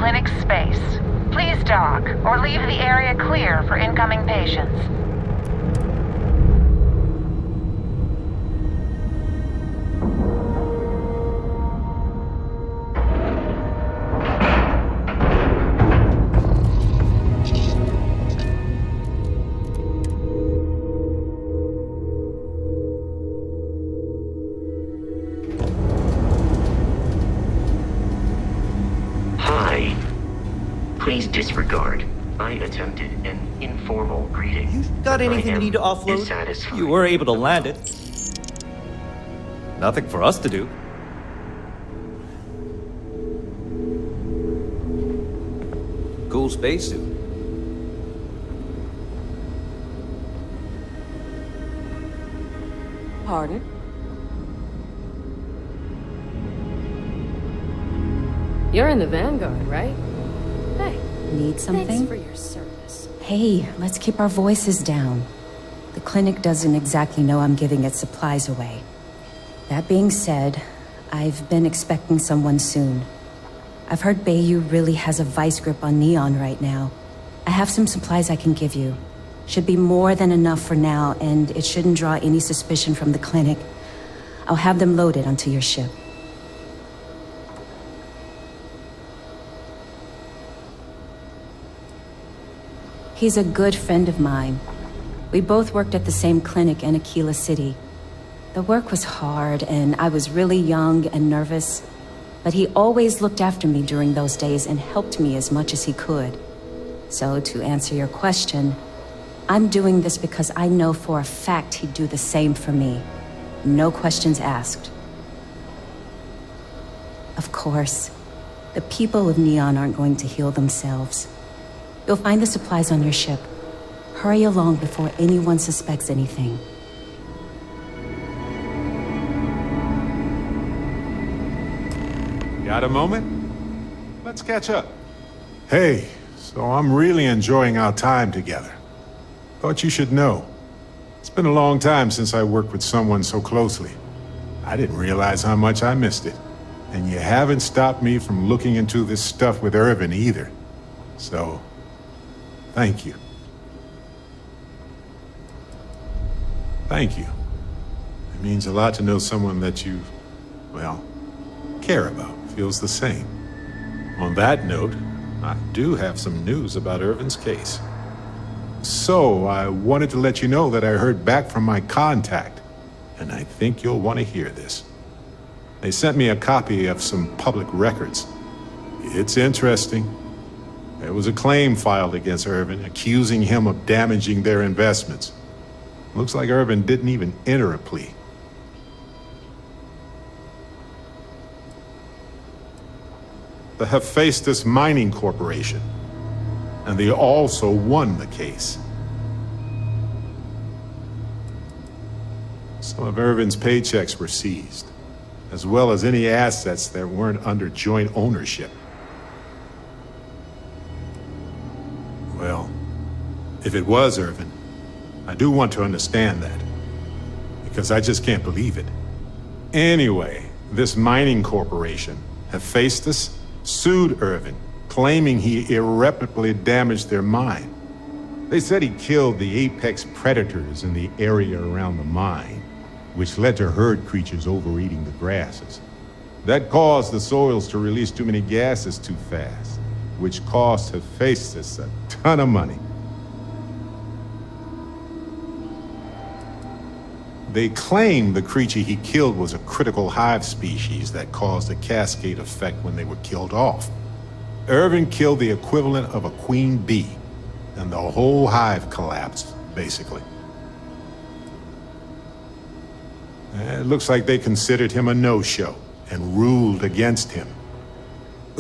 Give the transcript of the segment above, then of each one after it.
clinic's space. Please dock, or leave the area clear for incoming patients. Please disregard. I attempted an informal greeting. You got anything you need to offload? Dissatisfied. You were able to land it. Nothing for us to do. Cool spacesuit. Pardon? You're in the Vanguard, right? Hey. Need something? Thanks for your service. Hey, let's keep our voices down. The clinic doesn't exactly know I'm giving its supplies away. That being said, I've been expecting someone soon. I've heard Bayou really has a vice grip on Neon right now. I have some supplies I can give you. Should be more than enough for now, and it shouldn't draw any suspicion from the clinic. I'll have them loaded onto your ship. He's a good friend of mine. We both worked at the same clinic in Aquila City. The work was hard, and I was really young and nervous. But he always looked after me during those days and helped me as much as he could. So, to answer your question, I'm doing this because I know for a fact he'd do the same for me. No questions asked. Of course, the people of Neon aren't going to heal themselves. You'll find the supplies on your ship. Hurry along before anyone suspects anything. Got a moment? Let's catch up. Hey, so I'm really enjoying our time together. Thought you should know. It's been a long time since I worked with someone so closely. I didn't realize how much I missed it. And you haven't stopped me from looking into this stuff with Irvin either. So, thank you. Thank you. It means a lot to know someone that you, well, care about feels the same. On that note, I do have some news about Irvin's case. So, I wanted to let you know that I heard back from my contact, and I think you'll want to hear this. They sent me a copy of some public records. It's interesting. There was a claim filed against Irvin, accusing him of damaging their investments. Looks like Irvin didn't even enter a plea. The Hephaestus Mining Corporation, and they also won the case. Some of Irvin's paychecks were seized, as well as any assets that weren't under joint ownership. Well, if it was Irvin, I do want to understand that, because I just can't believe it. Anyway, this mining corporation, Hephaestus, sued Irvin, claiming he irreparably damaged their mine. They said he killed the apex predators in the area around the mine, which led to herd creatures overeating the grasses. That caused the soils to release too many gases too fast, which cost Hephaestus a ton of money. They claim the creature he killed was a critical hive species that caused a cascade effect when they were killed off. Irvin killed the equivalent of a queen bee, and the whole hive collapsed, basically. It looks like they considered him a no-show and ruled against him.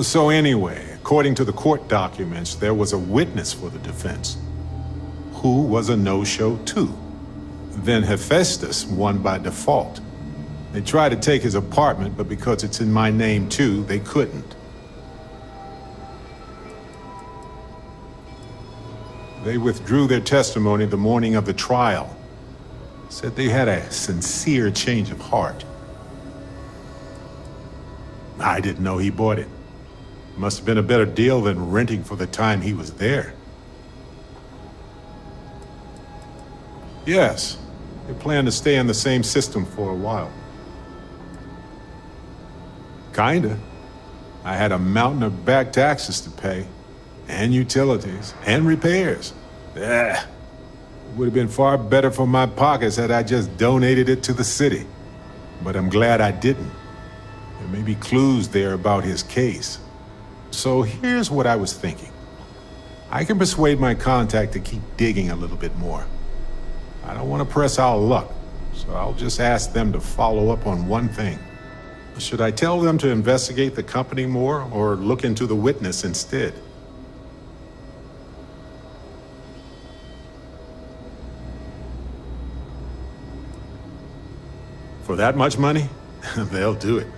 So anyway, according to the court documents, there was a witness for the defense, who was a no-show too. Then Hephaestus won by default. They tried to take his apartment, but because it's in my name too, they couldn't. They withdrew their testimony the morning of the trial. Said they had a sincere change of heart. I didn't know he bought it. Must have been a better deal than renting for the time he was there. Yes, they plan to stay in the same system for a while. Kinda. I had a mountain of back taxes to pay, and utilities, and repairs. It would have been far better for my pockets had I just donated it to the city. But I'm glad I didn't. There may be clues there about his case. So here's what I was thinking. I can persuade my contact to keep digging a little bit more. I don't want to press our luck, so I'll just ask them to follow up on one thing. Should I tell them to investigate the company more, or look into the witness instead? For that much money? They'll do it.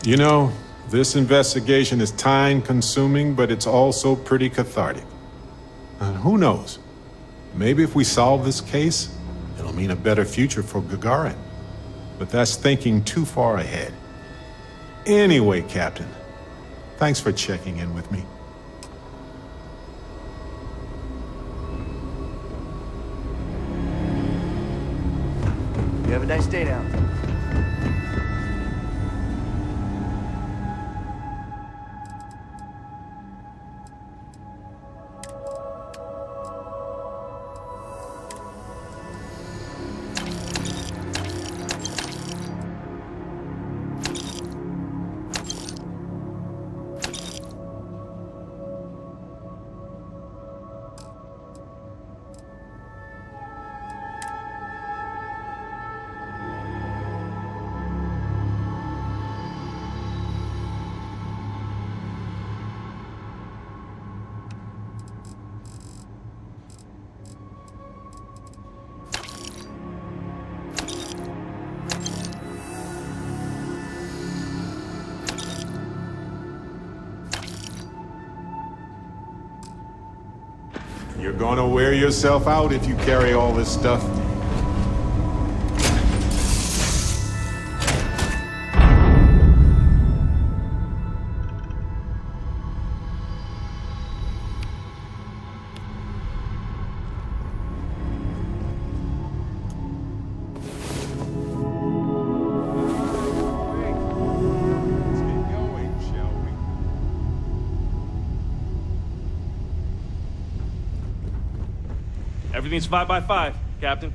You know, this investigation is time-consuming, but it's also pretty cathartic. Who knows? Maybe if we solve this case, it'll mean a better future for Gagarin. But that's thinking too far ahead. Anyway, Captain, thanks for checking in with me. You have a nice day now. You're gonna wear yourself out if you carry all this stuff. Everything's 5 by 5, Captain.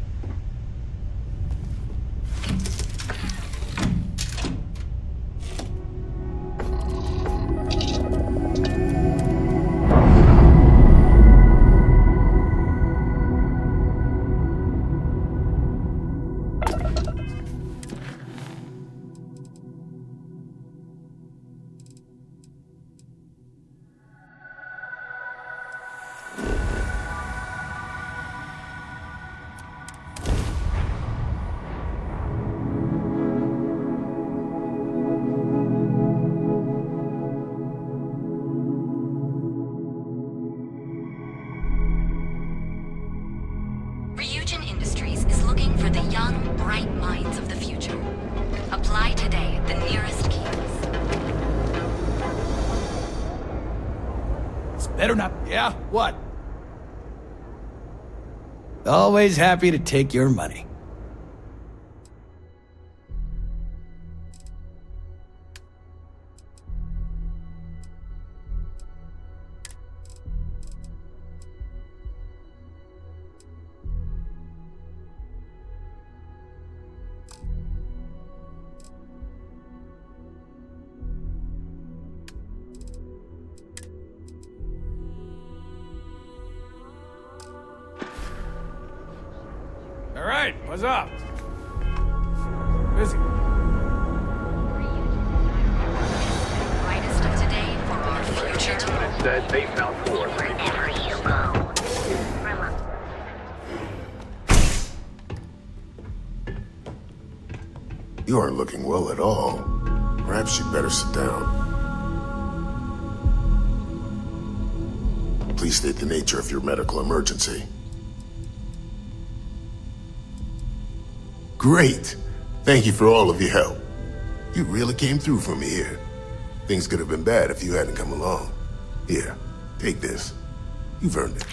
Better not. Yeah, what? Always happy to take your money. All right, what's up? Busy. Brightest of today for our future tomorrow. Said they found four. Wherever you go. You aren't looking well at all. Perhaps you'd better sit down. Please state the nature of your medical emergency. Great! Thank you for all of your help. You really came through for me here. Things could have been bad if you hadn't come along. Here, take this. You've earned it.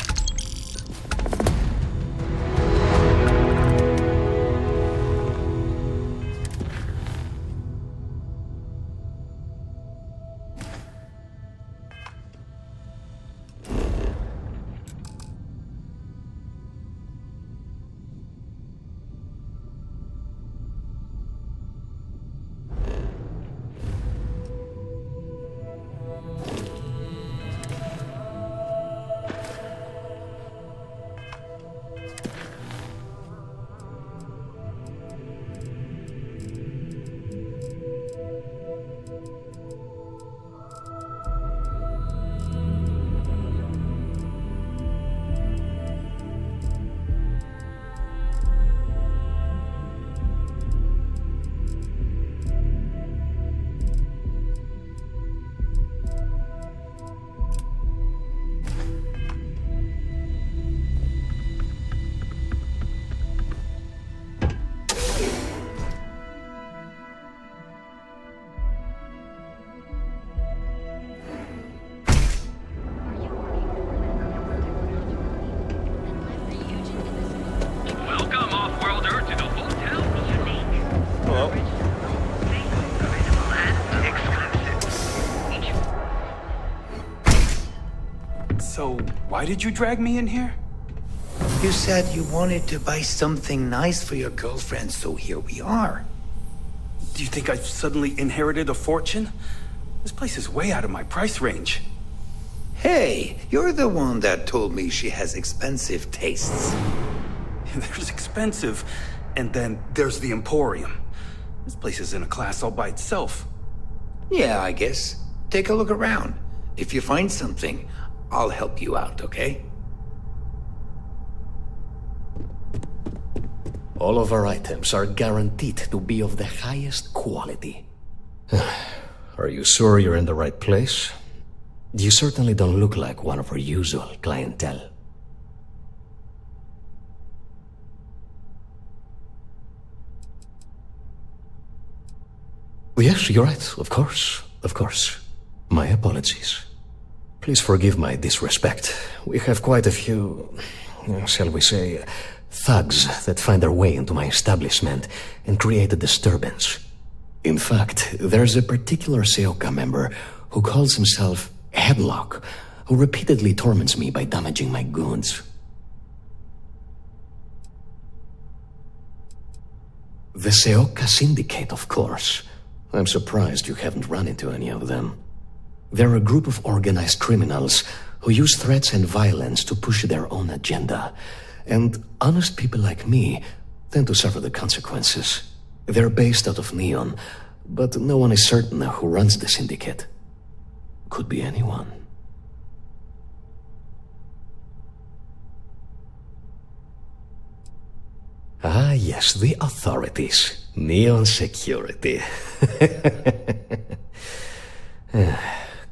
So, why did you drag me in here? You said you wanted to buy something nice for your girlfriend, so here we are. Do you think I've suddenly inherited a fortune? This place is way out of my price range. Hey, you're the one that told me she has expensive tastes. There's expensive, and then there's the Emporium. This place is in a class all by itself. Yeah, I guess. Take a look around. If you find something, I'll help you out, okay? All of our items are guaranteed to be of the highest quality. Are you sure you're in the right place? You certainly don't look like one of our usual clientele. Yes, you're right, of course, of course. My apologies. Please forgive my disrespect. We have quite a few, shall we say, thugs that find their way into my establishment and create a disturbance. In fact, there's a particular Seoka member who calls himself Headlock, who repeatedly torments me by damaging my goods. The Seoka Syndicate, of course. I'm surprised you haven't run into any of them. They're a group of organized criminals who use threats and violence to push their own agenda. And honest people like me tend to suffer the consequences. They're based out of Neon, but no one is certain who runs the syndicate. Could be anyone. Ah, yes, the authorities. Neon security.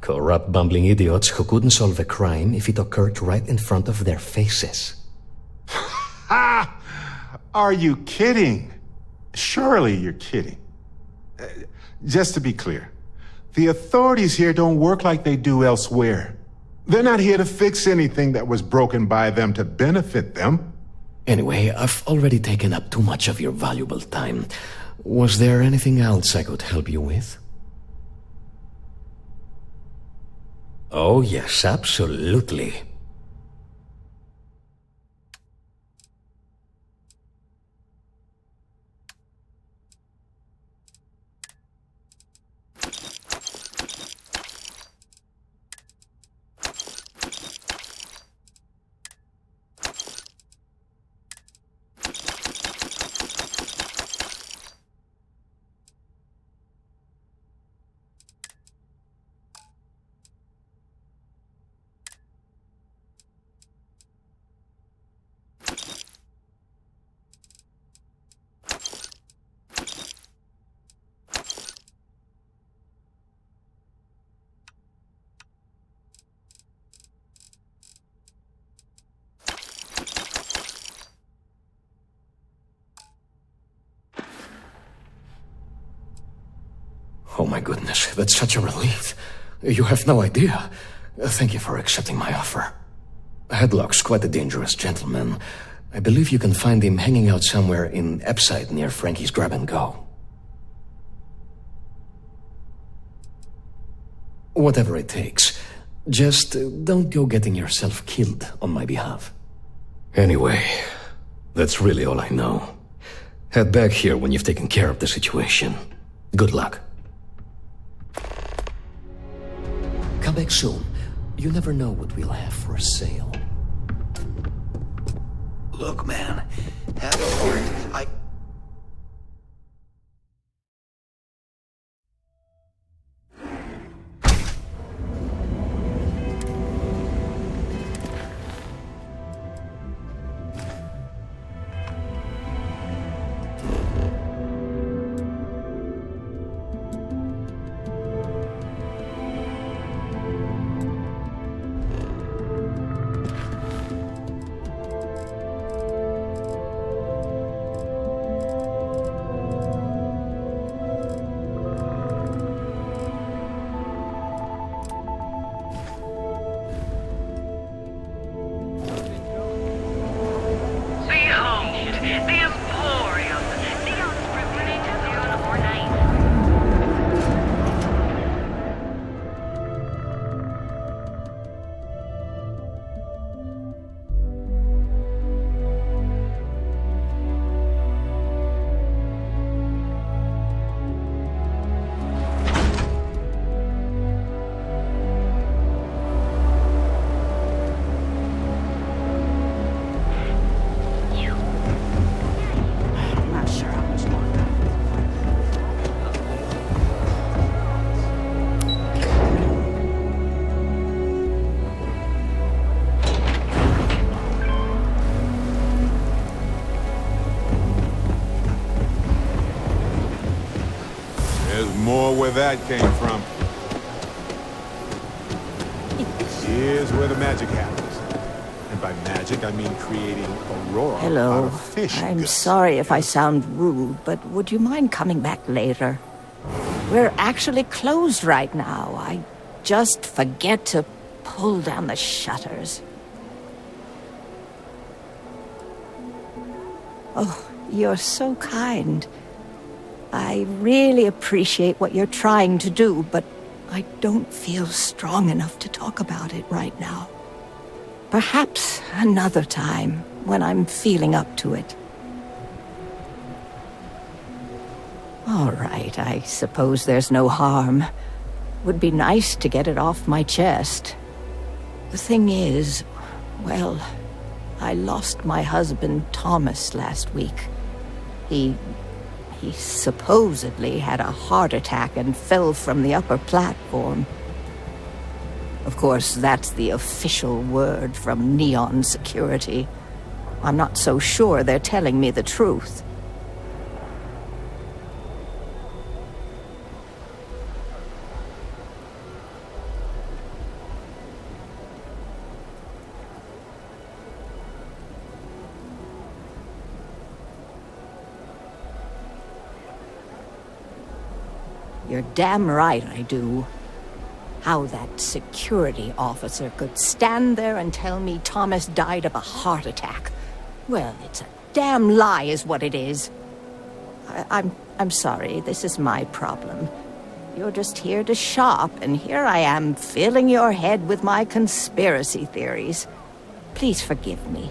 Corrupt, bumbling idiots who couldn't solve a crime if it occurred right in front of their faces. Ha! Are you kidding? Surely you're kidding. Just to be clear, the authorities here don't work like they do elsewhere. They're not here to fix anything that was broken by them to benefit them. Anyway, I've already taken up too much of your valuable time. Was there anything else I could help you with? Oh, yes, absolutely. Oh my goodness, that's such a relief. You have no idea. Thank you for accepting my offer. Headlock's quite a dangerous gentleman. I believe you can find him hanging out somewhere in Epside near Frankie's Grab and Go. Whatever it takes. Just don't go getting yourself killed on my behalf. Anyway, that's really all I know. Head back here when you've taken care of the situation. Good luck. Come back soon. You never know what we'll have for sale. Look, man, have a heart. More where that came from. Here's where the magic happens. And by magic, I mean creating aurora out Hello. of fish. I'm sorry if I sound rude, but would you mind coming back later? We're actually closed right now. I just forget to pull down the shutters. Oh, you're so kind. I really appreciate what you're trying to do, but I don't feel strong enough to talk about it right now. Perhaps another time, when I'm feeling up to it. All right, I suppose there's no harm. Would be nice to get it off my chest. The thing is, well, I lost my husband Thomas last week. He supposedly had a heart attack and fell from the upper platform. Of course, that's the official word from Neon Security. I'm not so sure they're telling me the truth. You're damn right I do. How that security officer could stand there and tell me Thomas died of a heart attack. Well, it's a damn lie is what it is. I'm sorry, this is my problem. You're just here to shop, and here I am filling your head with my conspiracy theories. Please forgive me.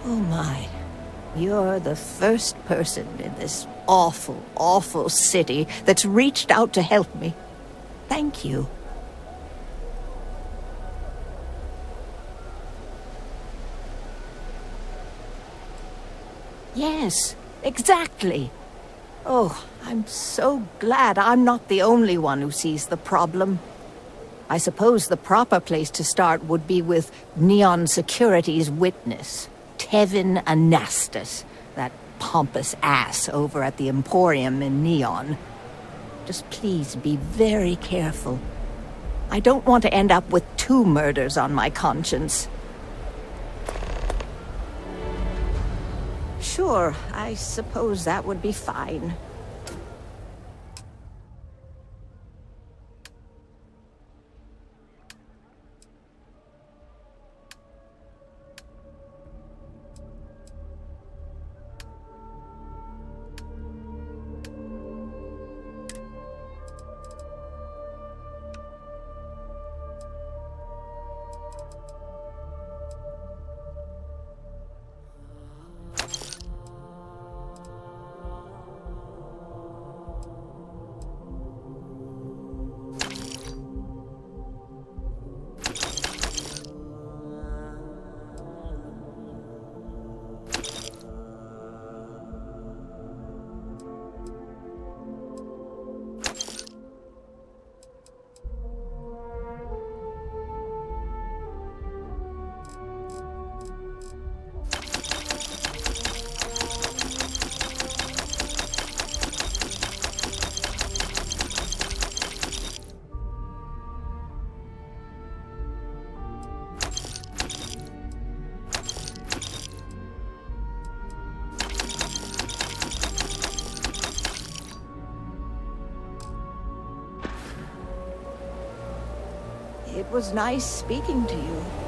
Oh my. You're the first person in this awful, awful city that's reached out to help me. Thank you. Yes, exactly. Oh, I'm so glad I'm not the only one who sees the problem. I suppose the proper place to start would be with Neon Security's witness. Tevin Anastas, that pompous ass over at the Emporium in Neon. Just please be very careful. I don't want to end up with 2 murders on my conscience. Sure, I suppose that would be fine. It was nice speaking to you.